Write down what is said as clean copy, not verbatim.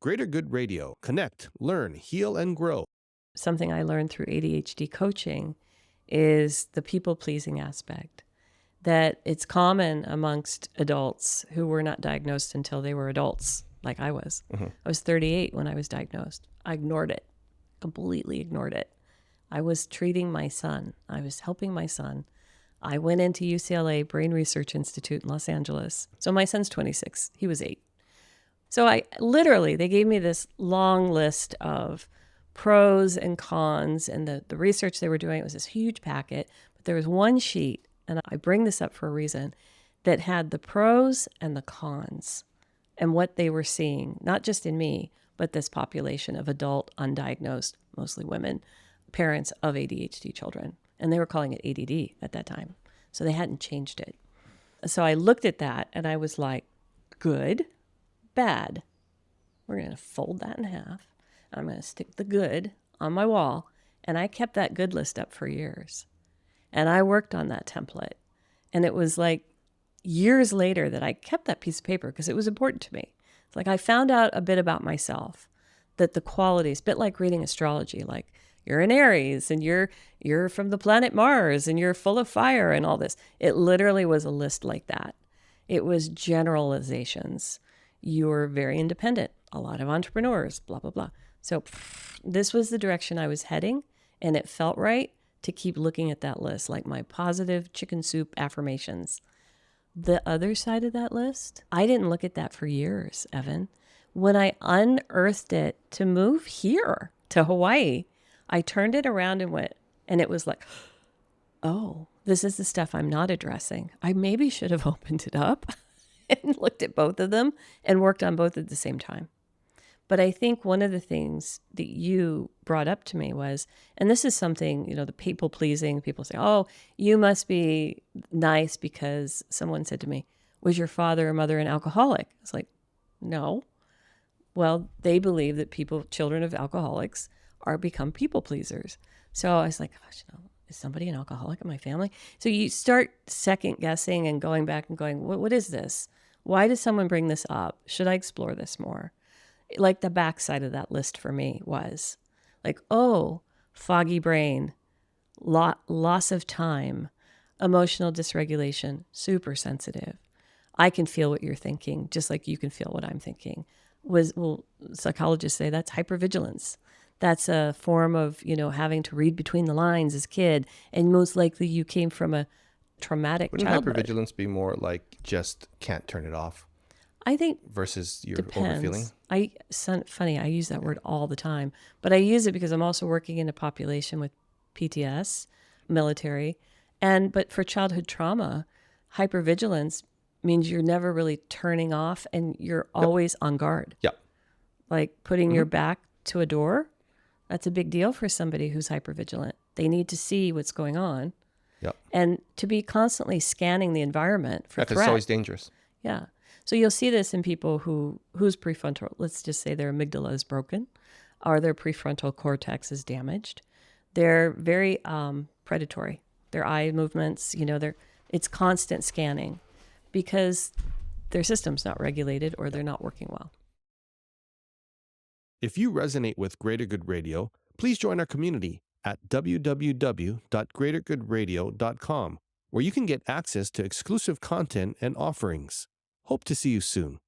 Greater Good Radio. Connect, learn, heal, and grow. Something I learned through ADHD coaching is the people-pleasing aspect. That it's common amongst adults who were not diagnosed until they were adults, like I was. I was 38 when I was diagnosed. I ignored it, completely ignored it. I was treating my son. I was helping my son. I went into UCLA Brain Research Institute in Los Angeles. So my son's 26. He was 8. So they gave me this long list of pros and cons, and the research they were doing, it was this huge packet, but there was one sheet, and I bring this up for a reason, that had the pros and the cons and what they were seeing, not just in me, but this population of adult, undiagnosed, mostly women, parents of ADHD children. And they were calling it ADD at that time. So they hadn't changed it. So I looked at that and I was like, good, bad. We're going to fold that in half. I'm going to stick the good on my wall. And I kept that good list up for years. And I worked on that template. And it was like years later that I kept that piece of paper because it was important to me. It's like I found out a bit about myself, that the qualities, a bit like reading astrology, like you're an Aries and you're from the planet Mars and you're full of fire and all this. It literally was a list like that. It was generalizations. You're very independent, a lot of entrepreneurs, blah, blah, blah. So this was the direction I was heading, and it felt right to keep looking at that list, like my positive chicken soup affirmations. The other side of that list, I didn't look at that for years, Evan. When I unearthed it to move here to Hawaii, I turned it around and went, and it was like, oh, this is the stuff I'm not addressing. I maybe should have opened it up and looked at both of them and worked on both at the same time. But I think one of the things that you brought up to me was, and this is something, the people pleasing, people say, oh, you must be nice because someone said to me, was your father or mother an alcoholic? It's like, no. Well, they believe that children of alcoholics become people pleasers. So I was like, gosh, is somebody an alcoholic in my family? So you start second guessing and going back and going, what is this? Why does someone bring this up? Should I explore this more? Like the backside of that list for me was like, oh, foggy brain, loss of time, emotional dysregulation, super sensitive. I can feel what you're thinking, just like you can feel what I'm thinking. Psychologists say that's hypervigilance. That's a form of, having to read between the lines as a kid. And most likely you came from a traumatic childhood. Wouldn't hypervigilance be more like just can't turn it off? I think versus your depends. overfeeling? Funny, I use that word all the time. But I use it because I'm also working in a population with PTS, military. But for childhood trauma, hypervigilance means you're never really turning off and you're always on guard. Yep. Like putting your back to a door. That's a big deal for somebody who's hypervigilant. They need to see what's going on. Yep. And to be constantly scanning the environment for threat. It's always dangerous. Yeah. So you'll see this in people whose prefrontal, let's just say their amygdala is broken or their prefrontal cortex is damaged. They're very predatory. Their eye movements, it's constant scanning because their system's not regulated or they're not working well. If you resonate with Greater Good Radio, please join our community at www.greatergoodradio.com, where you can get access to exclusive content and offerings. Hope to see you soon.